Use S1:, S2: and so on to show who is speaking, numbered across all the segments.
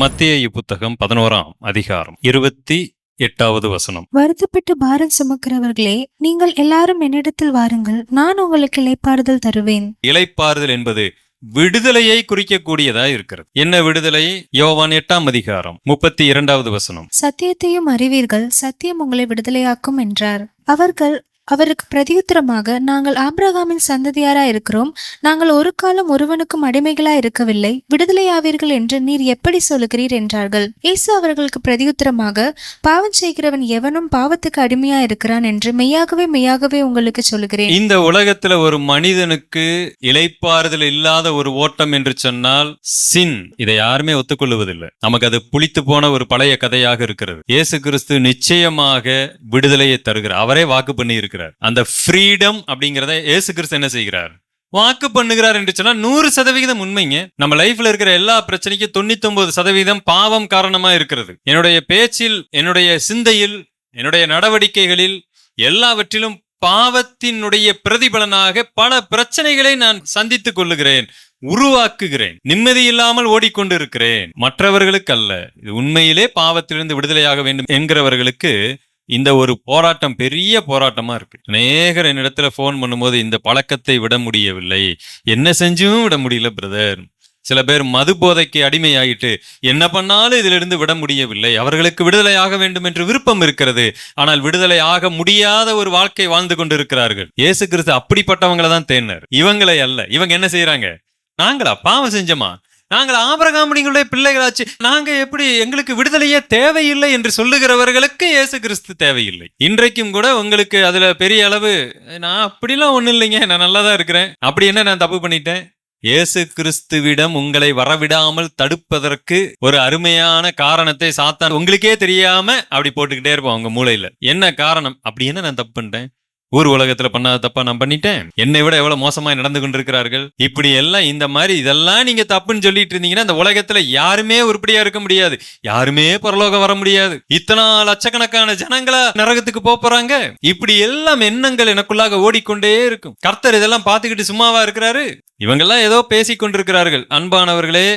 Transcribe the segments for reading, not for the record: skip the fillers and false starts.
S1: மத்தேயு புத்தகம் 11ஆம் அதிகாரம் 28வது வசனம்.
S2: வருத்தப்பட்டு பாரம் சுமக்கிறவர்களே, நீங்கள் எல்லாரும் என்னிடத்தில் வாருங்கள், நான் உங்களுக்கு இளைப்பாறுதல் தருவேன்.
S1: இளைப்பாறுதல் என்பது விடுதலையை குறிக்கக்கூடியதா இருக்கிறது. என்ன விடுதலை? யோவான் 8ஆம் அதிகாரம் 32வது வசனம்.
S2: சத்தியத்தையும் அறிவீர்கள், சத்தியம் உங்களை விடுதலையாக்கும் என்றார். அவருக்கு பிரதியுத்தரமாக, நாங்கள் ஆபிரகாமின் சந்ததியாரா இருக்கிறோம், நாங்கள் ஒரு காலம் ஒருவனுக்கும் அடிமைகளா இருக்கவில்லை, விடுதலையாவீர்கள் என்று நீர் எப்படி சொல்லுகிறீர் என்றார்கள். இயேசு அவர்களுக்கு பிரதியுத்தரமாக, பாவம் செய்கிறவன் எவனும் பாவத்துக்கு அடிமையா இருக்கிறான் என்று மெய்யாகவே மெய்யாகவே உங்களுக்கு சொல்லுகிறேன்.
S1: இந்த உலகத்துல ஒரு மனிதனுக்கு இளைப்பாறுதல் இல்லாத ஒரு ஓட்டம் என்று சொன்னால் சின். இதை யாருமே ஒத்துக்கொள்வதில்லை. நமக்கு அது புளித்து போன ஒரு பழைய கதையாக இருக்கிறது. இயேசு கிறிஸ்து நிச்சயமாக விடுதலையை தருகிறார். அவரே வாக்கு பண்ணி இருக்கிறார். அந்த ஃப்ரீடம் அப்படிங்கறத இயேசு கிறிஸ்து என்ன செய்கிறார்? வாக்கு பண்ணுகிறார் என்று சொன்னா 100% உண்மைங்க. நம்ம லைஃப்ல இருக்கிற எல்லா பிரச்சனைக்கும் 99% பாவம் காரணமா இருக்கிறது. என்னுடைய பேச்சில், என்னுடைய சிந்தையில், என்னுடைய நடவடிக்கைகளில் எல்லாவற்றிலும் பாவத்தினுடைய பிரதிபலனாக பல பிரச்சனைகளை நான் சந்தித்துக் கொள்ளுகிறேன், உருவாக்குகிறேன். நிம்மதி இல்லாமல் ஓடிக்கொண்டு இருக்கிறேன். மற்றவர்களுக்கு அல்ல, இது உண்மையிலே பாவத்திலிருந்து விடுதலையாக வேண்டும் என்கிறவர்களுக்கு இந்த ஒரு போராட்டம் பெரிய போராட்டமா இருக்கு. அநேகர் என்னிடத்துல போன் பண்ணும்போது இந்த பழக்கத்தை விட முடியவில்லை, என்ன செஞ்சும் விட முடியல பிரதர். சில பேர் மது போதைக்கு அடிமையாயிட்டு என்ன பண்ணாலும் இதிலிருந்து விட முடியவில்லை. அவர்களுக்கு விடுதலையாக வேண்டும் என்று விருப்பம் இருக்கிறது, ஆனால் விடுதலை ஆக முடியாத ஒரு வாழ்க்கை வாழ்ந்து கொண்டு இருக்கிறார்கள். இயேசு கிறிஸ்து அப்படிப்பட்டவங்களை தான் தேடினார், இவங்களை அல்ல. இவங்க என்ன செய்யறாங்க? நாங்களா பாவம் செஞ்சோமா, நாங்கள் ஆபிரகாமுடைய பிள்ளைகளாச்சு, நாங்க எப்படி, எங்களுக்கு விடுதலையே தேவையில்லை என்று சொல்லுகிறவர்களுக்கு இயேசு கிறிஸ்து தேவையில்லை. இன்றைக்கும் கூட உங்களுக்கு அதுல பெரிய அளவு நான் அப்படிலாம் ஒண்ணும் இல்லைங்க, நான் நல்லா தான் இருக்கிறேன், அப்படி என்ன நான் தப்பு பண்ணிட்டேன்? இயேசு கிறிஸ்துவிடம் உங்களை வரவிடாமல் தடுப்பதற்கு ஒரு அருமையான காரணத்தை சாத்தான் உங்களுக்கே தெரியாம அப்படி போட்டுக்கிட்டே இருப்போம் உங்க மூளையில. என்ன காரணம்? அப்படி என்ன நான் தப்பு பண்ணிட்டேன்? ஊர் உலகத்துல பண்ணாத தப்பா நான் பண்ணிட்டேன்? என்னை விட எவ்வளவு மோசமா நடந்து கொண்டிருக்கிறார்கள். இப்படி எல்லாம் இந்த மாதிரி இதெல்லாம் நீங்க தப்புன்னு சொல்லிட்டு இருந்தீங்கன்னா இந்த உலகத்துல யாருமே உருப்படியா இருக்க முடியாது, யாருமே பரலோகம் வர முடியாது. இத்தனை லட்சக்கணக்கான ஜனங்களா நரகத்துக்கு போறாங்க. இப்படி எல்லாம் எண்ணங்கள் எனக்குள்ளாக ஓடிக்கொண்டே இருக்கும். கர்த்தர் இதெல்லாம் பார்த்துக்கிட்டு சும்மாவா இருக்கிறாரு? இவங்கெல்லாம் ஏதோ பேசிக் கொண்டிருக்கிறார்கள். அன்பானவர்களே,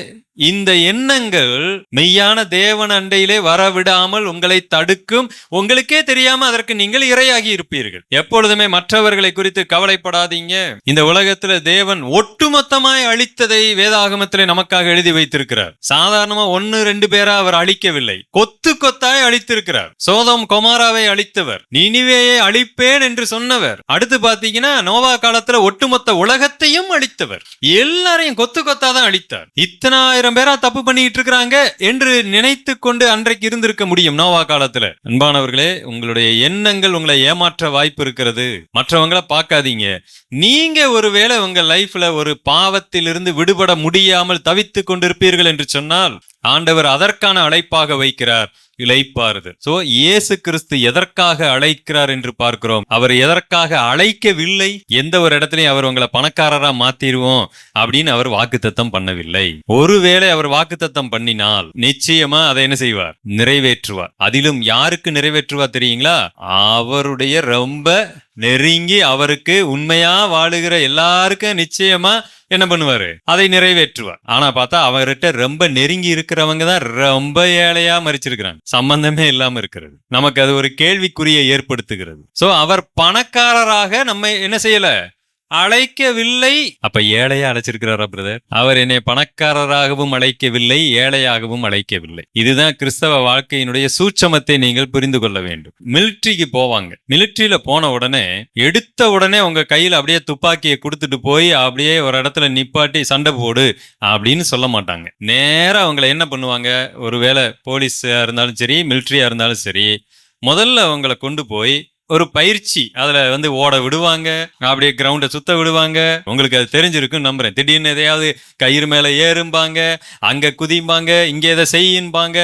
S1: இந்த எண்ணங்கள் மெய்யான தேவன் அண்டையிலே வரவிடாமல் உங்களை தடுக்கும். உங்களுக்கே தெரியாம அதற்கு நீங்கள் இரையாகி இருப்பீர்கள். எப்பொழுதுமே மற்றவர்களை குறித்து கவலைப்படாதீங்க. இந்த உலகத்துல தேவன் ஒட்டுமொத்தமாய் அழித்ததை வேதாகமத்திலே நமக்காக எழுதி வைத்திருக்கிறார். சாதாரணமா 1-2 பேரா அவர் அழிக்கவில்லை, கொத்து கொத்தாய் அழித்திருக்கிறார். சோதோம் கொமாராவை அழித்தவர், நினிவேயை அழிப்பேன் என்று சொன்னவர். அடுத்து பாத்தீங்கன்னா நோவா காலத்துல ஒட்டுமொத்த உலகத்தையும் அழித்தவர். எல்லாரையும் கொத்து கொத்தாதான் அழித்தார். இத்தனை பேரா தப்பு பண்ணிட்டு இருக்கிறாங்க என்று நினைத்து கொண்டு அன்றைக்கு இருந்திருக்க முடியும் நோவா காலத்துல. அன்பானவர்களே, உங்களுடைய எண்ணங்கள் உங்களை ஏமாற்ற வாய்ப்பு இருக்கிறது. மற்றவங்களை பார்க்காதீங்க. நீங்க ஒருவேளை உங்க லைஃப்ல ஒரு பாவத்திலிருந்து விடுபட முடியாமல் தவித்துக் கொண்டிருப்பீர்கள் என்று சொன்னால் ஆண்டவர் அதற்கான அழைப்பாக வைக்கிறார், இளைப்பாறுதல். சோ இயேசு கிறிஸ்து எதற்காக அழைக்கிறார் என்று பார்க்கிறோம். அவர் எதற்காக அழைக்கவில்லை. எந்த ஒரு இடத்துலயும் அவர் உங்களை பணக்காரரா மாத்திருவோம் அப்படின்னு அவர் வாக்குத்தத்தம் பண்ணவில்லை. ஒருவேளை அவர் வாக்குத்தத்தம் பண்ணினால் நிச்சயமா அதை என்ன செய்வார்? நிறைவேற்றுவார். அதிலும் யாருக்கு நிறைவேற்றுவார் தெரியுங்களா? அவருடைய ரொம்ப நெருங்கி அவருக்கு உண்மையா வாழுகிற எல்லாருக்கும் நிச்சயமா என்ன பண்ணுவாரு? அதை நிறைவேற்றுவார். ஆனா பார்த்தா அவர்கிட்ட ரொம்ப நெருங்கி இருக்கிறவங்க தான் ரொம்ப ஏழையா மரிச்சிருக்கிறாங்க, சம்பந்தமே இல்லாம இருக்கிறது. நமக்கு அது ஒரு கேள்விக்குறியை ஏற்படுத்துகிறது. சோ அவர் பணக்காரராக நம்ம என்ன செய்யல, அழைக்கவில்லை. அப்ப ஏழையா அழைச்சிருக்கிறாரா பிரதர்? அவர் என்னை பணக்காரராகவும் அழைக்கவில்லை, ஏழையாகவும் அழைக்கவில்லை. இதுதான் கிறிஸ்தவ வாழ்க்கையினுடைய சூட்சமத்தை நீங்கள் புரிந்து கொள்ள வேண்டும். மிலிட்ரிக்கு போவாங்க. மிலிட்ரியில போன உடனே எடுத்த உடனே உங்க கையில அப்படியே துப்பாக்கியை கொடுத்துட்டு போய் அப்படியே ஒரு இடத்துல நிப்பாட்டி சண்டை போடு அப்படின்னு சொல்ல மாட்டாங்க. நேரா அவங்களை என்ன பண்ணுவாங்க? ஒருவேளை போலீஸா இருந்தாலும் சரி, மிலிட்ரியா இருந்தாலும் சரி, முதல்ல அவங்களை கொண்டு போய் ஒரு பயிற்சி அதுல ஓட விடுவாங்க, அப்படியே கிரவுண்டை சுத்த விடுவாங்க. உங்களுக்கு அது தெரிஞ்சிருக்கும் நம்புறேன். திடீர்னு எதையாவது கயிறு மேல ஏறும்பாங்க, அங்க குதிம்பாங்க, இங்க எதை செய்யும்பாங்க.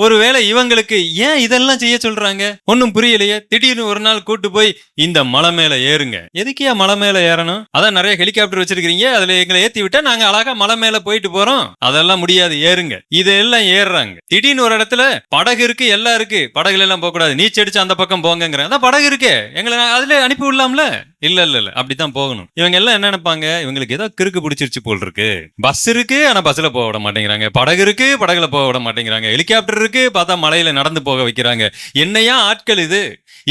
S1: ஒருவேளை இவங்களுக்கு ஏன் இதெல்லாம் செய்ய சொல்றாங்க ஒன்னும் புரியலையே. திடீர்னு ஒரு நாள் கூட்டு போய் இந்த மலை மேல ஏறுங்க. எதுக்கியா மலை மேல ஏறணும்? அதான் நிறைய ஹெலிகாப்டர் வச்சிருக்கீங்க, அதுல எங்களை ஏத்தி விட்டா நாங்க அழகா மலை மேல போயிட்டு போறோம். அதெல்லாம் முடியாது, ஏறுங்க. இதெல்லாம் ஏறுறாங்க. திடீர்னு ஒரு இடத்துல படகு இருக்கு, எல்லாம் இருக்கு, படகுல எல்லாம் போக கூடாது, நீச்சல் அடிச்சு அந்த பக்கம் போங்கிறாங்க. அதான் படகு இருக்கு, எங்களை அதுல அனுப்பி விடலாம்ல. இல்ல இல்ல இல்ல, அப்படித்தான் போகணும். இவங்க எல்லாம் என்ன நினைப்பாங்க, இவங்களுக்கு ஏதோ கிறுக்கு பிடிச்சிருச்சு போல் இருக்கு. பஸ் இருக்கு, ஆனா பஸ்ல போக விட மாட்டேங்கிறாங்க. படகு இருக்கு, படகுல போக விட மாட்டேங்கிறாங்க. ஹெலிகாப்டர் இருக்கு, பார்த்தா மலையில நடந்து போக வைக்கிறாங்க. என்னையா ஆட்கள் இது!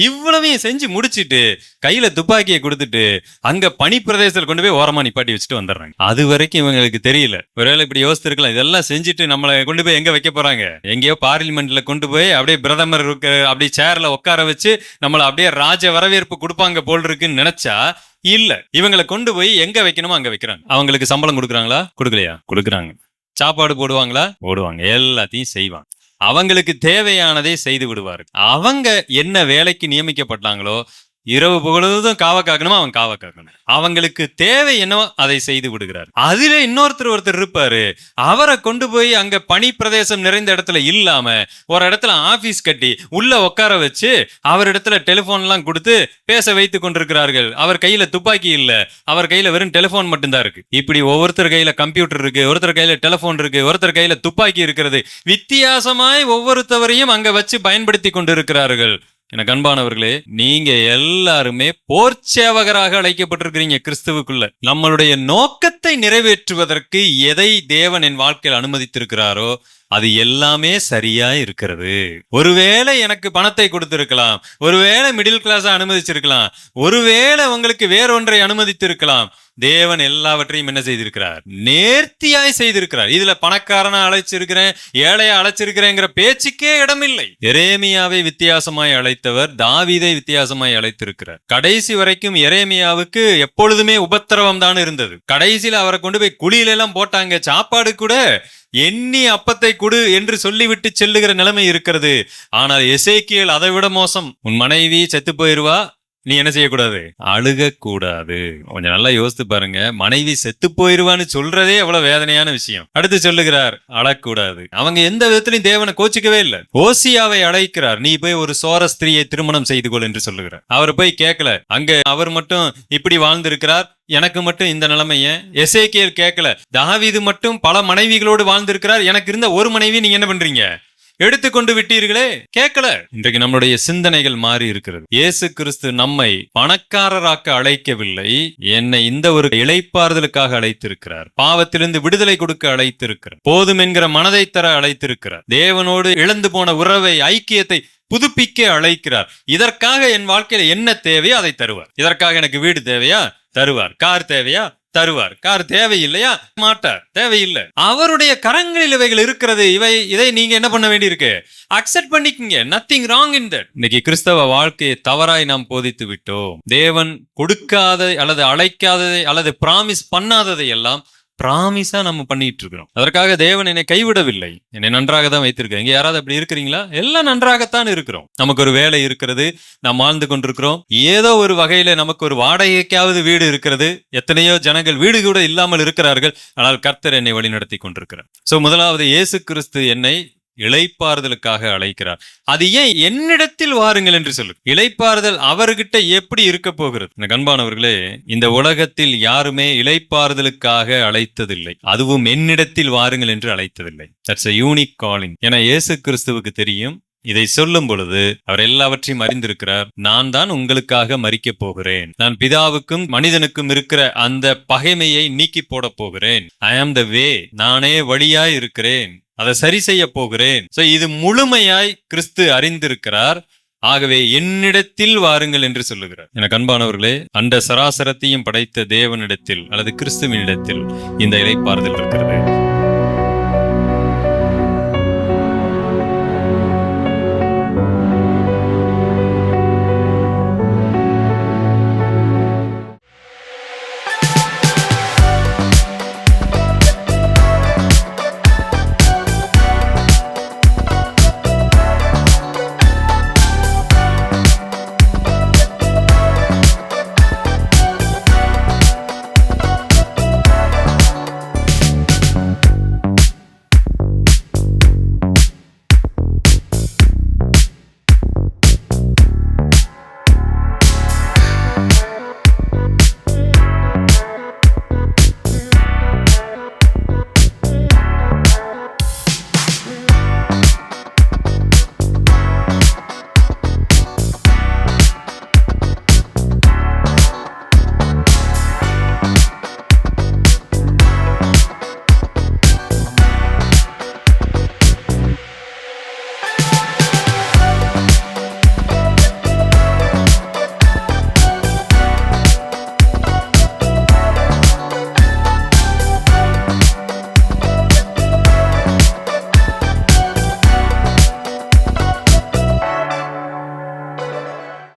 S1: இவ்வளவையும் செஞ்சு முடிச்சிட்டு கையில துப்பாக்கியை கொடுத்துட்டு அங்க பனி பிரதேசத்துல கொண்டு போய் ஓரமா நிப்பாட்டி வச்சுட்டு வந்துடுறாங்க. அது வரைக்கும் இவங்களுக்கு தெரியல. ஒருவேளை இப்படி யோசிச்சிருக்கலாம், இதெல்லாம் செஞ்சுட்டு நம்மளை கொண்டு போய் எங்க வைக்க போறாங்க? எங்கேயோ பார்லிமெண்ட்ல கொண்டு போய் அப்படியே பிரதமர் அப்படி சேர்ல உட்கார வச்சு நம்மள அப்படியே ராஜ வரவேற்பு கொடுப்பாங்க போல் இருக்குன்னு நினைச்சா இல்ல. இவங்களை கொண்டு போய் எங்க வைக்கணுமோ அங்க வைக்கிறாங்க. அவங்களுக்கு சம்பளம் கொடுக்குறாங்களா? கொடுக்கலையா? கொடுக்குறாங்க. சாப்பாடு போடுவாங்களா? போடுவாங்க. எல்லாத்தையும் செய்வாங்க. அவங்களுக்கு தேவையானதை செய்து விடுவார்கள். அவங்க என்ன வேலைக்கு நியமிக்கப்பட்டாங்களோ, இரவு பொழுதும் காவ காக்கணுமா அவன் காவ காக்கணும். அவங்களுக்கு தேவை என்னவோ அதை செய்து விடுகிறார். அதுல ஒருத்தர் இருப்பாரு, அவரை கொண்டு போய் அங்க பனி பிரதேசம் நிறைந்த இடத்துல இல்லாம ஒரு இடத்துல ஆபீஸ் கட்டி உள்ள உட்கார வச்சு அவர் இடத்துல டெலிபோன் எல்லாம் கொடுத்து பேச வைத்து கொண்டிருக்கிறார்கள். அவர் கையில துப்பாக்கி இல்ல, அவர் கையில வெறும் டெலிபோன் மட்டும்தான் இருக்கு. இப்படி ஒவ்வொருத்தர் கையில கம்ப்யூட்டர் இருக்கு, ஒருத்தர் கையில டெலிபோன் இருக்கு, ஒருத்தர் கையில துப்பாக்கி இருக்கிறது. வித்தியாசமாய் ஒவ்வொருத்தவரையும் அங்க வச்சு பயன்படுத்தி கொண்டிருக்கிறார்கள். எனக்கு அன்பானவர்களே, நீங்க எல்லாருமே போர் சேவகராக அழைக்கப்பட்டிருக்கிறீங்க கிறிஸ்துவுக்குள்ள. நம்மளுடைய நோக்கத்தை நிறைவேற்றுவதற்கு எதை தேவன் என் வாழ்க்கையில் அனுமதித்திருக்கிறாரோ அது எல்லாமே சரியா இருக்கிறது. ஒருவேளை எனக்கு பணத்தை கொடுத்திருக்கலாம், ஒருவேளை மிடில் கிளாஸா அனுமதிச்சிருக்கலாம், ஒருவேளை உங்களுக்கு வேறொன்றை அனுமதித்திருக்கலாம். தேவன் எல்லாவற்றையும் என்ன செய்திருக்கிறார்? நேர்த்தியாய் செய்திருக்கிறார். இதுல பணக்காரனா அழைச்சிருக்கிறேன், ஏழையா அழைச்சிருக்கிறேங்கிற பேச்சுக்கே இடமில்லை. எரேமியாவை வித்தியாசமாய் அழைத்தவர் தாவீதை வித்தியாசமாய் அழைத்திருக்கிறார். கடைசி வரைக்கும் எரேமியாவுக்கு எப்பொழுதுமே உபத்திரவம் தான் இருந்தது. கடைசியில அவரை கொண்டு போய் குழியில எல்லாம் போட்டாங்க. சாப்பாடு கூட எண்ணி அப்பத்தை கொடு என்று சொல்லிவிட்டு செல்லுகிற நிலைமை இருக்கிறது. ஆனால் எசேக்கியேல் அதை விட மோசம். உன் மனைவி செத்து போயிருவா, நீ என்ன செய்யக்கூடாது? அழுக கூடாது. கொஞ்சம் நல்லா யோசித்து பாருங்க. மனைவி செத்து போயிருவான்னு சொல்றதே எவ்வளவு வேதனையான விஷயம். அடுத்து சொல்லுகிறார் அழக்கூடாது. அவங்க எந்த விதத்திலையும் தேவனை கோச்சிக்கவே இல்லை. ஓசியாவை அழைக்கிறார், நீ போய் ஒரு சோர ஸ்திரீயை திருமணம் செய்து கொள் என்று சொல்லுகிறார். அவர் போய் கேட்கல. அங்க அவர் மட்டும் இப்படி வாழ்ந்திருக்கிறார், எனக்கு மட்டும் இந்த நிலைமைய. எசேக்கியேல் கேட்கல. தாவீது மட்டும் பல மனைவிகளோடு வாழ்ந்திருக்கிறார், எனக்கு இருந்த ஒரு மனைவி நீங்க என்ன பண்றீங்க? எடுத்துக்கொண்டு விட்டீர்களே. கேட்கல. இன்றைக்கு நம்முடைய சிந்தனைகள் மாறி இருக்கிறது. இயேசு கிறிஸ்து நம்மை பணக்காரராக்க அழைக்கவில்லை, என்னை இந்த ஒரு இளைப்பாறுதலுக்காக அழைத்திருக்கிறார். பாவத்திலிருந்து விடுதலை கொடுக்க அழைத்திருக்கிறார். போதும் என்கிற மனதை தர அழைத்திருக்கிறார். தேவனோடு இழந்து போன உறவை, ஐக்கியத்தை புதுப்பிக்க அழைக்கிறார். இதற்காக என் வாழ்க்கையில என்ன தேவையோ அதை தருவார். இதற்காக எனக்கு வீடு தேவையா? தருவார். கார் தேவையா? தருவார். கார் தேவையில்லையா? மாட்டார். தேவையில்லை. அவருடைய கரங்களில் இவைகள் இருக்கிறது. இதை நீங்க என்ன பண்ண வேண்டியிருக்கு? அக்செப்ட் பண்ணிக்கங்க. Nothing wrong in that. இன்னைக்கு கிறிஸ்தவ வாழ்க்கையை தவறாய் நாம் போதித்து விட்டோம். தேவன் கொடுக்காத அல்லது அழைக்காததை அல்லது பிராமிஸ் பண்ணாததை எல்லாம் பிராமிஸா நம்ம பண்ணிட்டு இருக்கிறோம். அதற்காக தேவன் என்னை கைவிடவில்லை, என்னை நன்றாக தான் வைத்திருக்கேன். இங்க யாராவது அப்படி இருக்கிறீங்களா? எல்லாம் நன்றாகத்தான் இருக்கிறோம். நமக்கு ஒரு வேலை இருக்கிறது, நாம் வாழ்ந்து கொண்டிருக்கிறோம். ஏதோ ஒரு வகையில நமக்கு ஒரு வாடகைக்காவது வீடு இருக்கிறது. எத்தனையோ ஜனங்கள் வீடு கூட இல்லாமல் இருக்கிறார்கள். ஆனால் கர்த்தர் என்னை வழி நடத்தி கொண்டிருக்கிறார். சோ முதலாவது, இயேசு கிறிஸ்து என்னை இளைப்பாறுதலுக்காக அழைக்கிறார். அது ஏன் என்னிடத்தில் வாருங்கள் என்று சொல்லு. இளைப்பாறுதல் அவர்கிட்ட எப்படி இருக்க போகிறது? அன்பானவர்களே, இந்த உலகத்தில் யாருமே இளைப்பாறுதலுக்காக அழைத்ததில்லை, அதுவும் என்னிடத்தில் வாருங்கள் என்று அழைத்ததில்லை. That's a unique calling. என இயேசு கிறிஸ்துவுக்கு தெரியும். இதை சொல்லும் பொழுது அவர் எல்லாவற்றையும் அறிந்திருக்கிறார். நான் தான் உங்களுக்காக மரிக்க போகிறேன். நான் பிதாவுக்கும் மனிதனுக்கும் இருக்கிற அந்த பகைமையை நீக்கி போட போகிறேன். ஐ ஆம் த வே. நானே வழியாய் இருக்கிறேன். அதை சரி செய்ய போகிறேன். சோ இது முழுமையாய் கிறிஸ்து அறிந்திருக்கிறார். ஆகவே என்னிடத்தில் வாருங்கள் என்று சொல்லுகிறார். எனக்கு அன்பானவர்களே, அண்ட சராசரத்தையும் படைத்த தேவனிடத்தில் அல்லது கிறிஸ்துவினிடத்தில் இந்த இளைப்பாறுதல் இருக்கிறது.